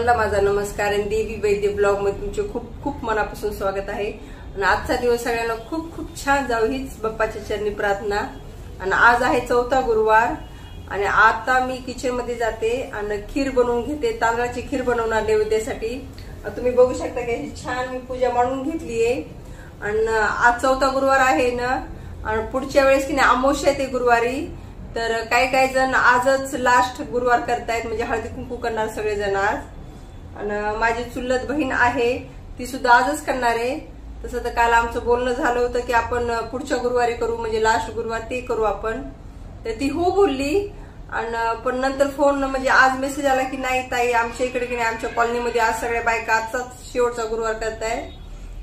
सर्वांना माझा नमस्कार आणि देवी वैद्य ब्लॉग मध्ये तुमचे खूप खूप मनापासून स्वागत आहे। आणि आजचा दिवस सगळ्यांना खूप खूप छान जाऊ हीच बाप्पाच्या चरणी प्रार्थना। आणि आज आहे चौथा गुरुवार आणि आता मी किचन मध्ये जाते आणि खीर बनवून घेते। तांदळाची खीर बनवणार नैवेद्यासाठी। तुम्ही बघू शकता की छान मी पूजा मांडून घेतली आहे। आणि आज चौथा गुरुवार आहे ना, आणि पुढच्या वेळेस की नाही अमावस्या ते गुरुवारी, तर काही जण आजच लास्ट गुरुवार करतायत, म्हणजे हळदी कुंकू करणार सगळे जण आज। आणि माझी चुलत बहीण आहे ती सुद्धा आजच करणार आहे। तसं तर काल आमचं बोलणं झालं होतं की आपण पुढच्या गुरुवारी करू, म्हणजे लास्ट गुरुवार ते करू आपण। तर ती हो बोलली, आणि पण नंतर फोन म्हणजे आज मेसेज आला की नाही ताई आमच्या इकडे की नाही आमच्या कॉलनीमध्ये आज सगळ्या बायका आजचाच शेवटचा गुरुवार करताय,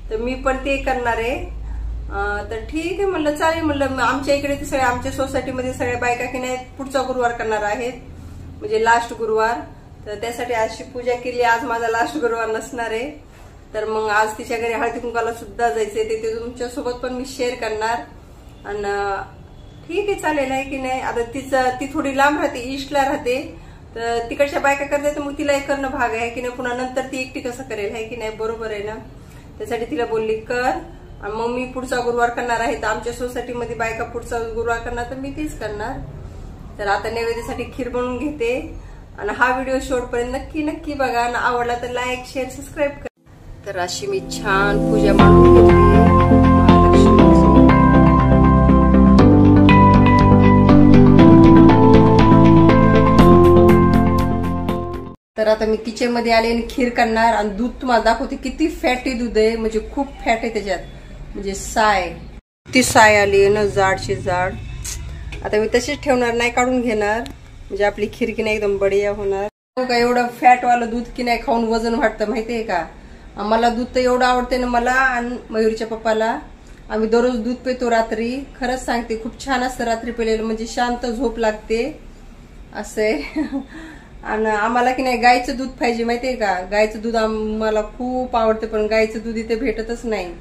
तर मी पण ते करणार आहे। तर ठीक आहे म्हणलं, चालेल म्हणलं। आमच्या इकडे ते सगळ्या आमच्या सोसायटीमध्ये सगळ्या बायका की नाही पुढचा गुरुवार करणार आहेत, म्हणजे लास्ट गुरुवार। तर त्यासाठी आजची पूजा केली। आज माझा लास्ट गुरुवार नसणार आहे, तर मग आज तिच्या घरी हळदी कुंकाला सुद्धा जायचंय, ते तुमच्या सोबत पण मी शेअर करणार। आणि ठीक आहे चालेल आहे की नाही। आता ती थोडी लांब राहते, ईस्टला राहते, तर तिकडच्या बायका करते मग तिला करणं भाग आहे की नाही। पुन्हा नंतर ती एकटी कसं करेल आहे की नाही, बरोबर आहे ना। त्यासाठी तिला बोलली कर, आणि मग मी पुढचा गुरुवार करणार आहे। तर आमच्या सोसायटीमध्ये बायका पुढचा गुरुवार करणार, तर मी तेच करणार। तर आता नैवेद्यासाठी खीर बनवून घेते। आणि हा व्हिडिओ शेवटपर्यंत नक्की बघा, आणि आवडला तर लाईक शेअर सबस्क्राईब करा। तर अशी मी छान पूजा मांडून घेतली। तर आता मी किचन मध्ये आले आणि खीर करणार। आणि दूध तुम्हाला दाखवते किती फॅटी दूध आहे, म्हणजे खूप फॅट आहे त्याच्यात, म्हणजे साय ती साय आली आहे ना, जाडची जाड। आता मी तशीच ठेवणार, नाही काढून घेणार, म्हणजे आपली खीर की नाही एकदम बढिया होणार। का एवढं फॅट वालं दूध की नाही खाऊन वजन वाढतं माहितीये का। मला दूध तर एवढं आवडते ना, मला आणि मयूरच्या पप्पाला। आम्ही दररोज दूध पितो रात्री, खरंच सांगते खूप छान असतं रात्री पिलेलं, म्हणजे शांत झोप लागते असे। आणि आम्हाला की नाही गायचं दूध पाहिजे माहितीये का। गायचं दूध आम्हाला खूप आवडतं, पण गायचं दूध इथे भेटतच नाही।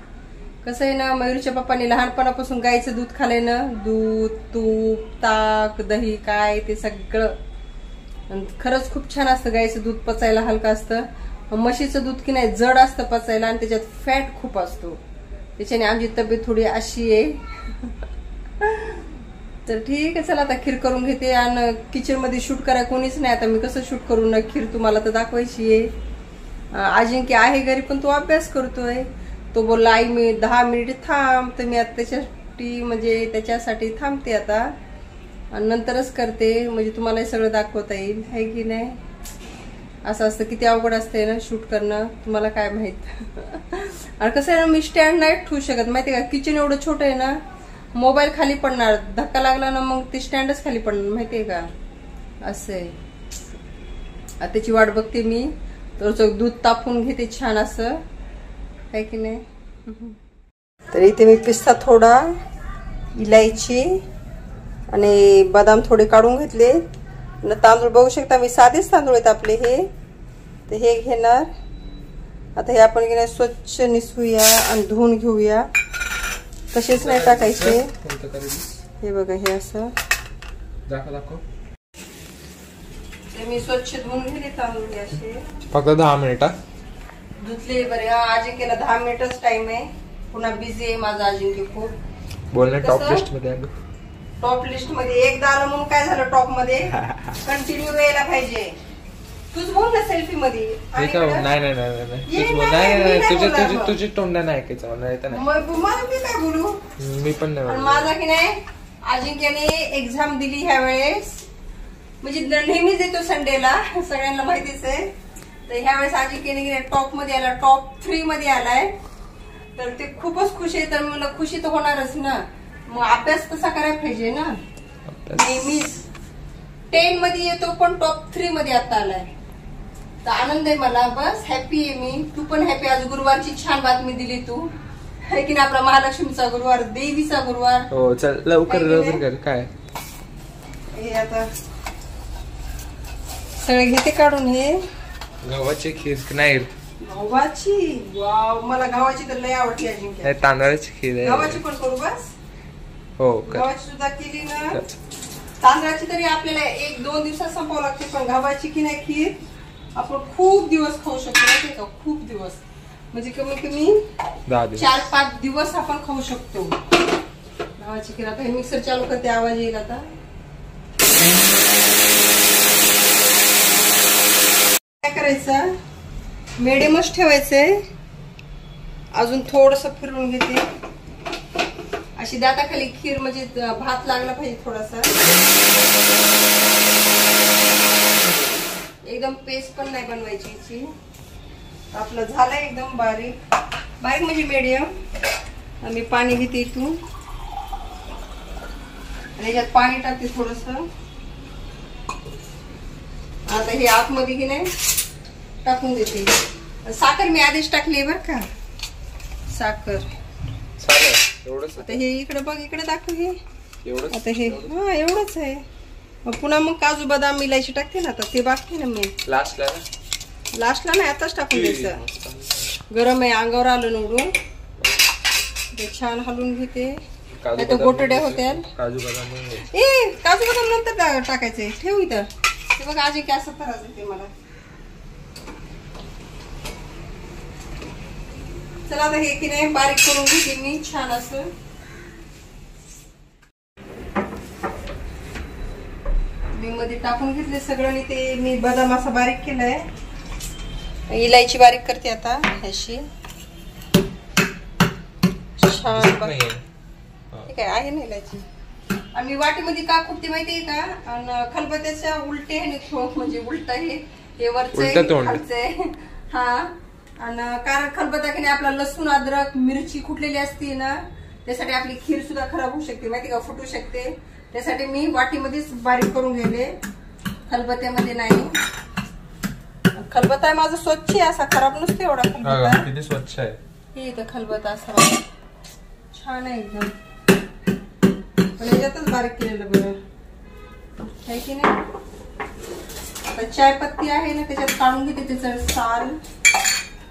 कसं आहे ना, मयूरच्या पप्पांनी लहानपणापासून गायचं दूध खाल्लंय ना, दूध तूप ताक दही काय ते सगळं। खरंच खूप छान असतं गायचं दूध, पचायला हलका असतं। म्हशीचं दूध की नाही जड असतं पचायला, आणि त्याच्यात फॅट खूप असतो, त्याच्याने आमची तब्येत थोडी अशी आहे। तर ठीक आहे चला, आता खीर करून घेते। आणि किचन मध्ये शूट करा कोणीच नाही, आता मी कसं शूट करू ना खीर, तुम्हाला तर दाखवायची आहे। अजिंक्य आहे घरी, पण तो अभ्यास करतोय। तो बोलला आई मी 10 मिनिट थांब, तर मी आता त्याच्यासाठी थांबते आता, आणि नंतरच करते, म्हणजे तुम्हाला सगळं दाखवता येईल आहे की नाही। असं असतं, किती अवघड असतंय ना शूट करणं, तुम्हाला काय माहित। आणि कसं आहे ना, मी स्टँड नाही ठेवू शकत माहितीये का, किचन एवढं छोटं आहे ना, मोबाईल खाली पडणार, धक्का लागला ना मग ते स्टँडच खाली पडणार माहितीये का, असं आहे। आता त्याची वाट बघते मी, तर दूध तापून घेते छान असं आहे की नाही। तर इथे मी पिस्ता थोडा, इलायची आणि बदाम थोडे काढून घेतले। तांदूळ बघू शकता, मी साधेच तांदूळ आहेत आपले हे, तर हे घेणार। आता हे आपण घेणार, स्वच्छ निसुया आणि धुवून घेऊया, तसेच नाही टाकायचे। हे बघा हे असं मी स्वच्छ धुवून घेते तांदूळ हे असे, फक्त 10 मिनिटं धुतले बरे। अजिंक्यला 10 मिनिटच टाइम आहे, पुन्हा बिझी आहे माझा अजिंक्य खूप। बोलणे टॉप लिस्ट मध्ये आलो, टॉप लिस्ट मध्ये एकदा आलं म्हणून काय झालं, टॉप मध्ये कंटिन्यू यायला पाहिजे। तूच बोल ना सेल्फी मध्ये। नाही तुझी तोंड नाही ऐकायचं मला, मी काय बोलू, मी पण नाही। माझा की नाही अजिंक्यने एक्झाम दिली ह्या वेळेस, म्हणजे नेहमीच देतो संडेला, सगळ्यांना माहितीच आहे। तर ह्या वेळेस अजिंक्यने टॉप मध्ये आला, टॉप 3 मध्ये आलाय, तर ते खूपच खुश आहे। तर मला खुशी तर होणारच ना, मग अभ्यास तसा करायला पाहिजे ना, नेहमीच 10 मध्ये येतो, पण टॉप 3 मध्ये आता आलाय, तर आनंद आहे मला, बस हॅपी आहे मी। तू पण हॅपी, आज गुरुवारची छान बातमी दिली तू है की नाही, आपला महालक्ष्मीचा गुरुवार, देवीचा गुरुवार। हो चल लवकर कर। काय हे आता सगळे घेते काढून, हे गव्हाची खीर नाही, गव्हाची, वाव मला गव्हाची तर लय आवडते अजिंक्य। तांदळाची खीर आहे, गव्हाची पण करू बस। हो गव्हाची सुद्धा केली ना, तांदळाची तरी आपल्याला 1-2 दिवसात संपवावं लागते, पण गव्हाची की नाही खीर आपण खूप दिवस खाऊ शकतो माहितीये का, खूप दिवस म्हणजे कमी कमी 4-5 दिवस आपण खाऊ शकतो गव्हाची खीर. आता हे मिक्सर चालू करते, आवाज येईल आता. काय करायचं, मिडियमच ठेवायचंय. अजून थोडस फिरवून घेते अशी दाताखाली खीर, म्हणजे भात लागला पाहिजे थोडासा. एकदम पेस्ट पण नाही बनवायची याची. आपलं झालंय एकदम बारीक बारीक म्हणजे मीडियम. मी पाणी घेते इथून आणि याच्यात पाणी टाकते थोडस. आता हे आतमध्ये की नाही टाकून देते. साखर मी आधीच टाकली बर का, साखर. आता हे इकडे बघ, इकडे दाखव. हे आता हे हा एवढंच आहे. पुन्हा मग काजू बदाम इलायची टाकते ना, आता ते बाकी ना. मी लास्टला नाही, आताच टाकून द्यायचं. गरम आहे, अंगावर आलं निवडून. ते छान हलवून घेते, नाही तर गोटड्या होत्या. काजू बदाम नंतर टाकायचे, ठेव इथं. ते बघ आजी काय असं त्रास देते मला. चला आता हे की नाही बारीक करून घेते मी छान असं. मी मध्ये टाकून घेतले सगळं आणि ते मी बदाम असा बारीक केलाय. इलायची बारीक करते आता अशी छान. ठीक आहे ना इलायची. आणि मी वाटीमध्ये का कुठते माहितीये का, आणि खलबत्याच्या उलटे म्हणजे उलटा हे वरचं हा. आणि कारण खलबत्ता की नाही आपला लसूण अद्रक मिरची कुटलेली असते ना, त्यासाठी आपली खीर सुद्धा खराब होऊ शकते माहिती का, फुटू शकते. त्यासाठी मी वाटीमध्येच बारीक करून गेले, खलबत्त्यामध्ये नाही. खलबत्ता माझा स्वच्छ आहे, असा खराब नसतो एवढा खलबत्ता. किती स्वच्छ आहे हे इथं खलबत्ता असा छान आहे एकदम. पण याच्यातच बारीक केलेलं बरं आहे की नाही. आता चाय पत्ती आहे ना, त्याच्यात काढून घेते त्याचं साल,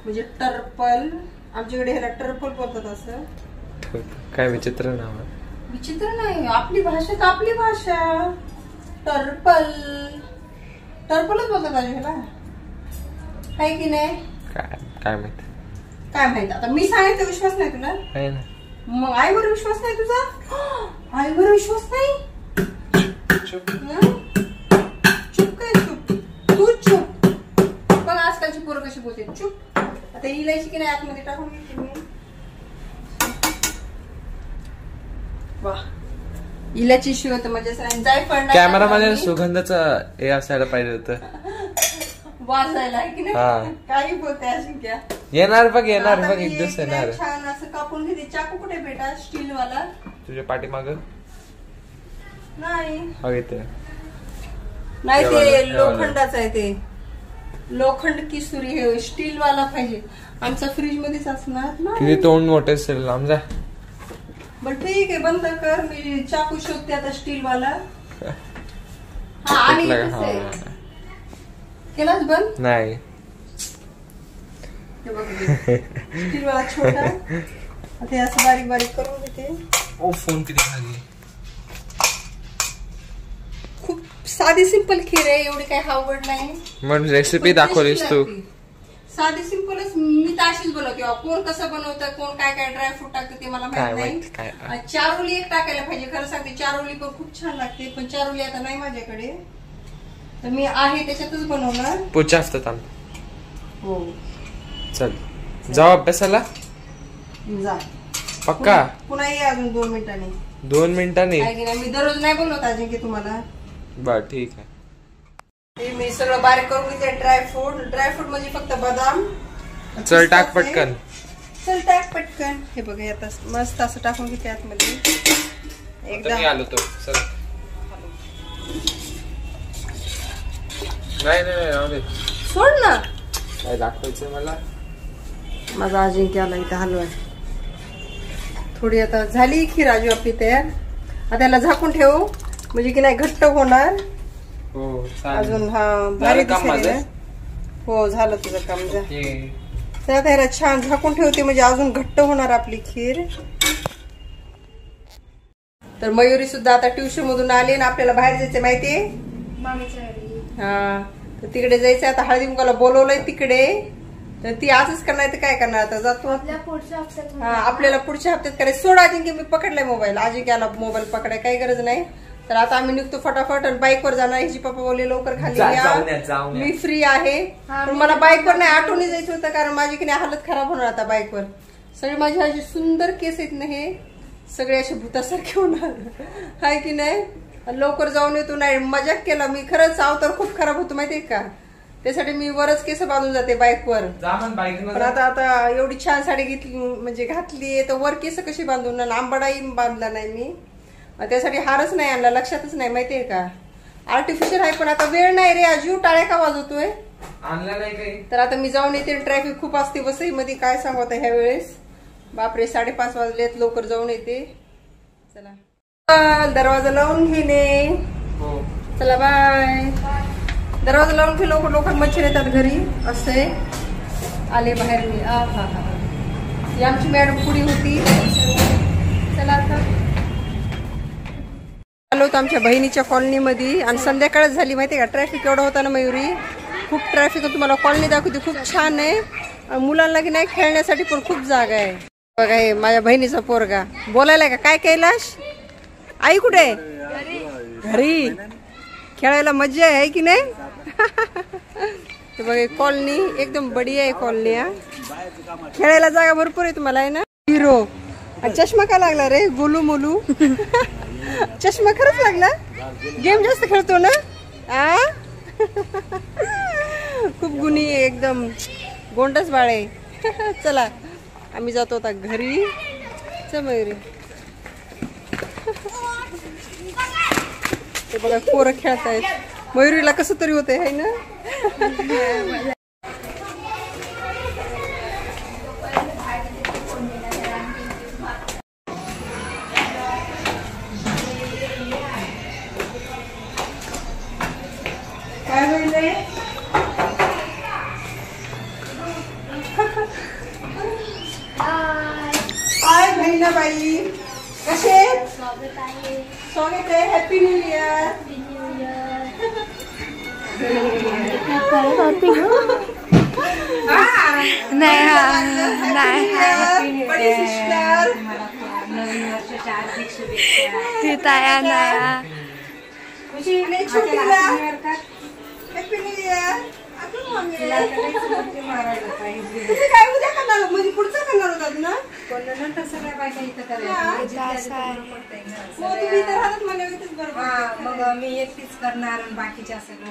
म्हणजे टर्पल. आमच्याकडे ह्याला टर्पल बोलतात. असं काय विचित्र नाव. विचित्र नाही, आपली भाषा आपली भाषा. टर्पल टर्पलच बोलतात ह्याला, आहे की नाही. काय माहित आता मी सांगायचा विश्वास नाही तुला. मग आईवर विश्वास नाही तुझा. आईवर विश्वास नाही. चुप काय चुप, तू चुप. बघ आजकालची पोरं कशी बोलते, चुप. आता इलायची की नाही आतमध्ये टाकून घेते मी. वा, इलायची शिवाय तर मजाच नाही. जायफळ कॅमेरा मध्ये सुगंधाचा हे असायला पाहिजे होतं, वाजायला की नाही. काही बोलते अजिंक्य. येणार बघ एक दिवस येणार. छान असं कापून घेते. चाकू कुठे भेटा, स्टील वाला तुझ्या पाठीमाग नाही. नाही ते लोखंडाचं आहे. ते लोखंड की सुरी हे स्टील वाला पाहिजे. आमचा फ्रीज मध्येच असणार ना. किती तोंड मोठे असेल आमचा. बरं ठीक आहे, बंद कर. मी चाकू शोधते आता स्टील वाला. हा आणि केलाच बंद नाही. स्टील वाला छोटा. आता असं बारीक बारीक करून घेते. फोन किती खाली. खूप साधी सिंपल खीर आहे, एवढी काही अवघड नाही. मग रेसिपी दाखवलीस तू. साधी सिंपलच. मी तर अशीच बनवते. कोण कसं बनवतं, कोण काय काय ड्रायफ्रूट टाकतं ते मला माहित नाही. चारोली एक टाकायला पाहिजे. खरं सांगते चारोली पण खूप छान लागते, पण चारोली आता नाही माझ्याकडे, तर मी आहे त्याच्यातच बनवणार. पुढच्या हफ्त्यात आण. हो चल जाऊ अभ्यासाला. जा पक्का. पुन्हा ये अजून 2 मिनिटांनी. 2 मिनिटांनी. मी दररोज नाही बोलवत अजिंक्य तुम्हाला. बर ठीक आहे. मी सगळं बारीक करून घेते. ड्रायफ्रूट म्हणजे फक्त बदाम. चल टाक पटकन. चल टाक पटकन. हे बघा आता मस्त असं टाकून घेते आतमध्ये. एकदा आलो तो. चल नाही सोड ना. काय दाखवायचं मला. माझा अजिंक्य आला इथं हलवाय. थोडी आता झाली खीर आजू आपली तयार. आता याला झाकून ठेवू म्हणजे की नाही घट्ट होणार. हो अजून हा भारी दिसेल. हो झालं तुझं काम. जा तर आता याला छान झाकून ठेवते म्हणजे अजून घट्ट होणार आपली खीर. तर मयुरी सुद्धा आता ट्युशन मधून आली आणि आपल्याला बाहेर जायचं माहितीये. हा तर तिकडे जायचं. आता हळदी कुंकाला बोलवलंय तिकडे, तर ती आजच करणार तर काय करणार आता जातो. आपल्याला पुढच्या हप्त्यात करायचं. सोड अजिंक्य, मी पकडलाय मोबाईल. अजिंक्याला मोबाईल पकडाय काही गरज नाही. तर आता आम्ही निघतो फटाफट आणि बाईकवर जाणार. हिची पप्पा बोलले लवकर खाली या, मी फ्री आहे. पण मला बाईकवर नाही ऑटोने जायचं होतं, कारण माझी की नाही हालत खराब होणार आता बाईकवर. सगळे माझे असे सुंदर केस आहेत ना, हे सगळे असे भूतासारखे होणार हाय की नाही. लवकर जाऊन येतो. नाही मजाक केला मी, खरंच अवतार खूप खराब होतो माहितीये का. त्यासाठी मी वरच केस बांधून जाते बाईकवर. पण आता एवढी छान साडी घेतली म्हणजे घातली तर वर केस कशी बांधून. आंबाडाही बांधला नाही मी, त्यासाठी हारच नाही आणला, लक्षातच नाही माहितीये का. आर्टिफिशियल आहे पण आता वेळ नाही रे. अजून टाळ्या का वाजवतोय, आणला नाही काही. तर आता मी जाऊन येते. ट्रॅफिक खूप असते वसई मध्ये, काय सांगू आता ह्या वेळेस. बापरे 5:30 वाजलेत, लवकर जाऊन येते. चला दरवाजा लावून घेणे. चला बाय. दरवाजा लावून घे लवकर लवकर, मच्छर येतात घरी. असे आले बाहेर मी. ही आमची मॅडम पुढी होती. चला आता आलो होतो आमच्या बहिणीच्या कॉलनीमध्ये आणि संध्याकाळच झाली माहितीये का. ट्रॅफिक एवढा होता ना मयुरी, खूप ट्रॅफिक. तुम्हाला कॉलनी दाखवते, खूप छान आहे. मुलांना की नाही खेळण्यासाठी पण खूप जागा आहे. बघा हे माझ्या बहिणीचा पोरगा बोलायला का काय. कैलाश आई कुठे आहे. घरी खेळायला मजा आहे की नाही. ते बघा कॉलनी एकदम बढिया आहे कॉलनी. खेळायला जागा भरपूर आहे तुम्हाला आहे ना. हिरो चष्मा का लागला रे गोलू मोलू. चष्मा खरंच लागला. गेम जास्त खेळतो ना. खूप गुणी आहे, एकदम गोंडस बाळ आहे. चला आम्ही जातो आता घरी. चल मयुरी. ते बघा पोरं खेळतायत. मयुरीला कसं तरी होतंय है ना. काय बोलले. हाय बहिणाबाई, कसे स्वागत आहे. Happy new year. Happy new year. काय उद्या करणार म्हणजे पुढचं करणार होतात ना. नंतर सगळ्या बायका इथं करायचं. मग मी एकटीच करणार आणि बाकीच्या सगळं.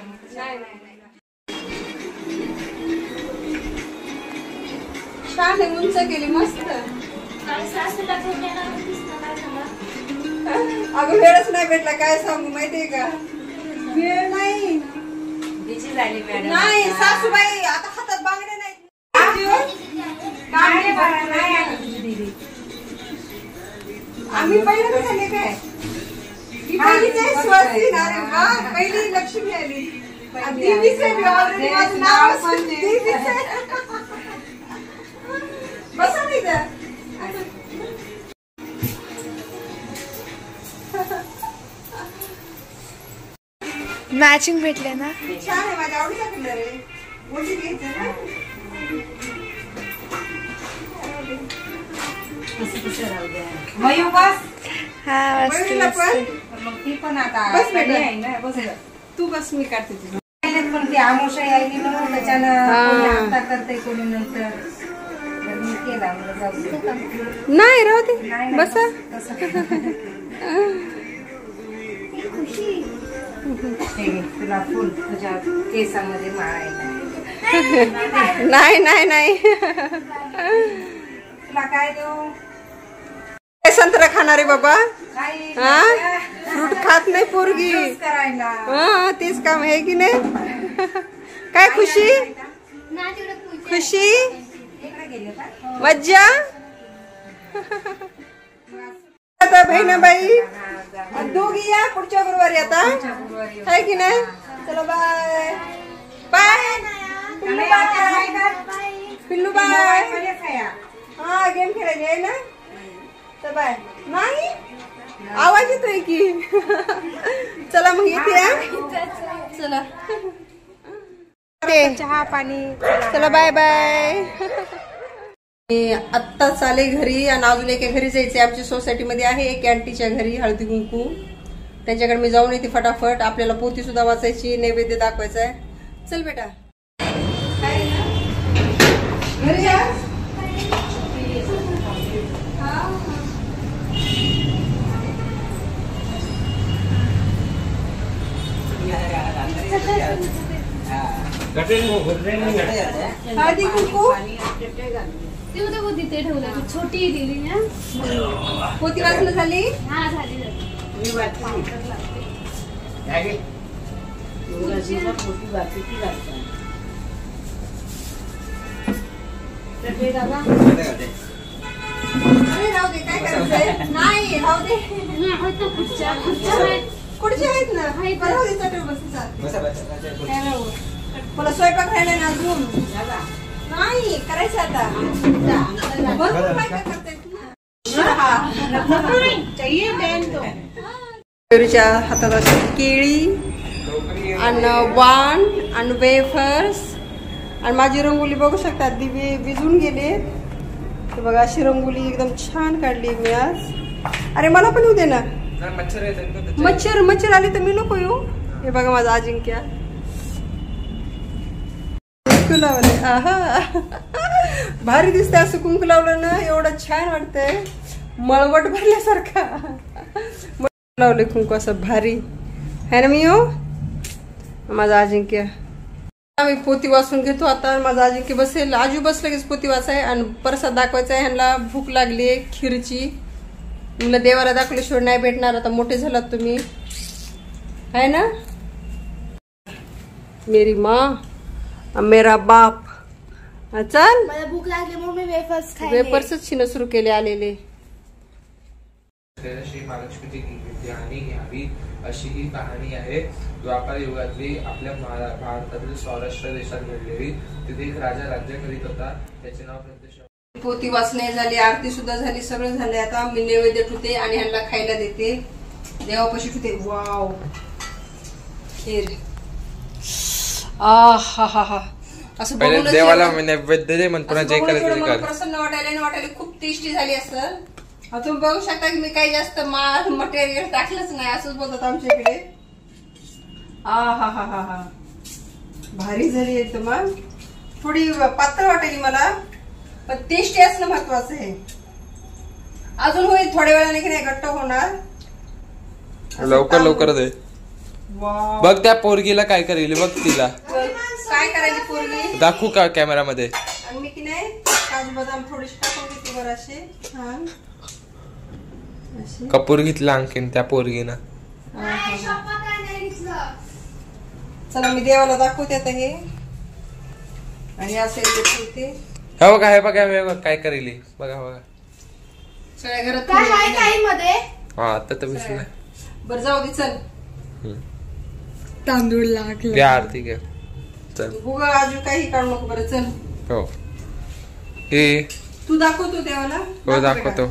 छान आहे, उंच केली मस्त. अगं वेळच नाही भेटला, काय सांगू माहितीये का. वेळ नाही. नाही सासूबाई आता हातात बांगडे नाही. आम्ही पहिल्यांदा झाले काय. पहिलीच आहे स्वाती. अरे वा, पहिली लक्ष्मी आली. देवीच आहे ऑलरेडी. माझं नाव देवीच आहे. बसा नाही तर. मॅचिंग भेटले ना. छान आहे, माझ्या आवडीचा कलर आहे. मोठी घ्यायचं ना. मयू बस. हा मयुरीला पण मग ती पण आता बस बेटा. आहे ना. बस तू बस, मी काढते तुझं. पण ती आमोशा यायली म्हणून त्याच्यानं कोणी आता करते कोणी नंतर. मी केला मला जाऊ. नाही राहू दे, बसा. तुला फुल तुझ्या केसामध्ये माळायला. नाही नाही नाही. तुला काय देऊ. संत्रा खाणार आहे बाबा. काही हा फ्रूट खात नाही पोरगी. करायला. हा तेच काम आहे की नाही. काय खुशी खुशी मज्जा. आता बहिणाबाई दोघी या पुढच्या गुरुवारी आता आहे की नाही. चला बाय बाय पिल्लू बाय. हा गेम खेळायची आहे ना. तर बाय. नाही आवाज येतोय की. चला मग येते. चला. चहा पाणी. चला बाय बाय. आत्ताच आले घरी आणि अजून एका घरी जायचे. आमच्या सोसायटीमध्ये आहे एक आंटीच्या घरी हळदी कुंकू. त्यांच्याकडे मी जाऊन येते फटाफट. आपल्याला पोथी सुद्धा वाचायची, नैवेद्य दाखवायचा आहे. चल बेटा. घरी या. हळदी कुंकू तिथे ठेवलं छोटी दिली ना. पोथी वाचणं झाली. हा झाली. अरे राहू दे, काय करायचंय. नाही राहू दे. कुठचे आहेत ना. राहू दे, चटई बस. मला स्वयंपाक राहिला ना अजून. नाही करायचं आता. भरपूर बायका करतायत ना. हातात अशी केळी आणि वाण आणि वेफर्स आणि माझी रंगोली बघू शकता. दिवे विजून गेले. तर बघा अशी रंगोली एकदम छान काढली मी आज. अरे मला पण येऊ दे ना. मच्छर आले तर मी नको येऊ. हे बघा माझा अजिंक्य कुंकू लावले. आहा भारी दिसतंय असं कुंकू लावलं ना. एवढं छान वाटतंय. मळवट भरल्यासारखा लावले कुंकू असं भारी है ना. मी येऊ. माझा अजिंक्य. आम्ही पोथी वाचून घेतो आता. माझा अजिंक्य बसेल. आजू बसलं की पोथी वाचाय आणि प्रसाद दाखवायचा आहे. ह्यांना भूक लागली खीरची. मला देवाला दाखवल्याशिवाय नाही भेटणार. आता मोठे झालात तुम्ही है ना. मेरी माँ मेरा बाप. चल मला भूक लागली म्हणून मी वेफर्स खाल्ले. वेफर्सच छिन सुरू केले आलेले. श्री महालक्ष्मीची कीर्ती घ्यावी अशी ही कहाणी आहे. द्वापार युगातली आपल्या भारतातील सौराष्ट्र देशात घडलेली. तिथे एक राजा राज्य करीत होता. त्याचे नाव प्रत्यक्ष. पोथी वाचणे झाली, आरती सुद्धा झाली, सगळं झाले. आता मी नैवेद्य ठेवते आणि ह्यांना खायला देते. देवापाशी ठेवते. वाव खीर. हा हा हा असं बघूनच देवाला नैवेद्य दे म्हणतो ना. जे करायचं मला प्रसन्न वाटायला खूप टेस्टी झाली असं. तुम्ही बघू शकता की मी काही जास्त मटेरियल टाकलंच नाही. असंच बोलतात आमच्या इकडे. हा हा हा हा हा भारी झाली एकदम. थोडी पातळ वाटेली मला पण टेस्टी असणं महत्वाचं आहे. अजून होईल थोड्या वेळाने की नाही घट्ट होणार. लवकर दे. बघ त्या पोरगीला काय करेल बघ. तिला काय करायची पोरगी दाखवू का कॅमेरामध्ये. आणि मी की नाही काजू बदाम थोडीशी टाकून घेते बरं असे छान. कपूर घेतला आणखीन त्या पोरगीनं. चला मी देवाला दाखवते आता हे. आणि असे ठेवते. हे बघा काय करेल बघा. सगळ्या घरात हा आता तर बसला. बरं जाऊ दे. चल तांदूळ लागले. घ्या आरती घ्या. चल बुगा आजू काही काढू नको. बरं चल. हो हे तू दाखवतो देवाला. हो दाखवतो.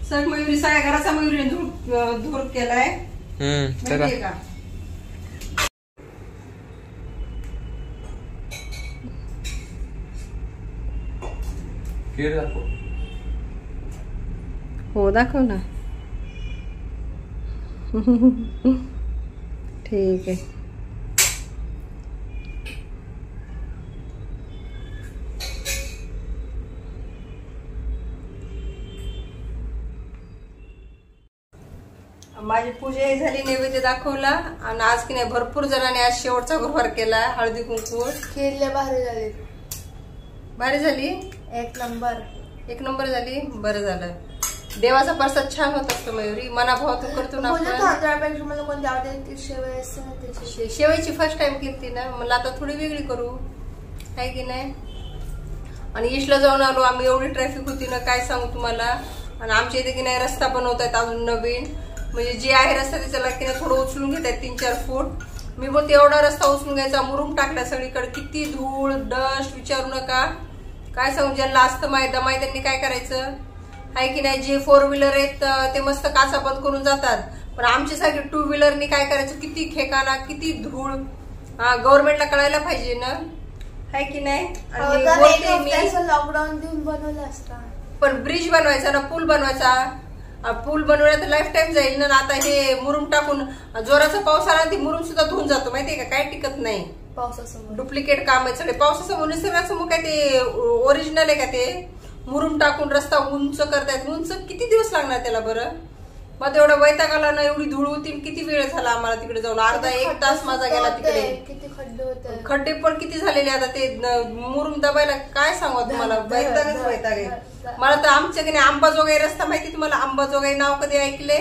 सग मयुरी सगळ्या घराचा मयुरी धूर केलाय. चला का खीर दाखव. हो दाखव ना. ठीक आहे. माझी पूजा झाली, नैवेद्य दाखवला आणि आज की नाही भरपूर जणांनी आज शेवटचा गुरुवार केला. हळदी कुंकू खेळले भारी झाले. भारी झाली. एक नंबर झाली. बरं झालं. देवाचा प्रसाद छान होत असतो मयुरी. मनाभावातून करतो ना आपण. मला कोणती आवडते शेवई असते ना त्याची. शेवईची फर्स्ट टाइम केली ना. मला आता थोडी वेगळी करू आहे की नाही. आणि ईशला जाऊन आलो आम्ही. एवढी ट्रॅफिक होती ना काय सांगू तुम्हाला. आणि आमच्या इथे की नाही रस्ता बनवतायत अजून नवीन. म्हणजे जे आहे रस्ता त्याच्याला की नाही थोडं उचलून घेत आहेत 3-4 फूट. मी बोलते एवढा रस्ता उचलून घ्यायचा. मुरुम टाकला सगळीकडे. किती धूळ डस्ट विचारू नका. काय सांगू. ज्यांना असतं माहिती त्यांनी काय करायचं आहे की नाही. जे 4 व्हीलर आहेत ते मस्त काचा बंद करून जातात. पण आमच्यासारखे 2 व्हीलरनी काय करायचं. किती खेकाना किती धूळ हा गव्हर्नमेंटला कळायला पाहिजे ना, आहे की नाही? आणि बोलते मी लॉकडाऊन देऊन बनवलं असतं. पण ब्रिज बनवायचा ना, पूल बनवायचा. पूल बनवला तर लाईफ टाइम जाईल ना. आता हे मुरुम टाकून जोराचा पाऊस आला ती मुरुम सुद्धा धुवून जातो माहितीये का, काय टिकत नाही. पावसासमोर डुप्लिकेट काम आहे सगळे. पावसासमोर निसर्गासमोर काय ते ओरिजिनल आहे का? ते मुरुम टाकून रस्ता उंच करतायत. उंच किती दिवस लागणार त्याला बरं? मग एवढा वैताग आला ना, एवढी धूळ होती. किती वेळ झाला आम्हाला तिकडे जाऊन, अर्धा एक तास माझा गेला तिकडे. किती खड्डे होते, खड्डे पण किती झालेले. आता ते मुरुम दबायला काय सांगू तुम्हाला, वैतागच वैताग आहे मला तर. आमच्या की नाही अंबाजोगाई रस्ता माहिती तुम्हाला? अंबाजोगाई नाव कधी ऐकले?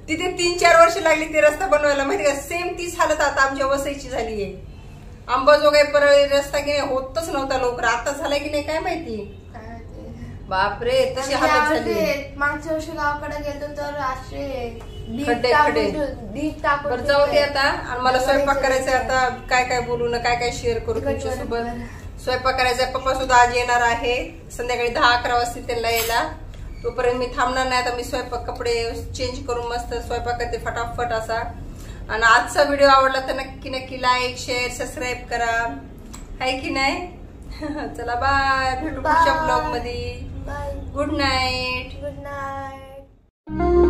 तिथे 3-4 वर्ष लागली ते रस्ता बनवायला माहिती का. सेम तीच हालत आता आमच्या वसईची झाली आहे. अंबाजोगाई परळी रस्ता की नाही होतच नव्हता लवकर, आता झालाय की नाही काय माहिती. बापरे तशी हालत झाली. मागच्या वर्षी गावाकडे गेलो तर असे खड्डे टाकून जाऊ दे आता. आणि मला स्वयंपाक करायचा आता. काय काय बोलू ना, काय काय शेअर करू तुमच्यासोबत. स्वयंपाक करायचा. पप्पा सुद्धा आज येणार आहे संध्याकाळी 10-11 वाजता त्यांना यायला. तोपर्यंत मी थांबणार नाही. आता मी स्वयंपाक कपडे चेंज करून मस्त स्वयंपाक करते फटाफट असा. आणि आजचा व्हिडिओ आवडला तर नक्की नक्की लाईक शेअर सबस्क्राईब करा, आहे की नाही? चला बाय, भेटू पुढच्या ब्लॉग मध्ये. Good night. Good night.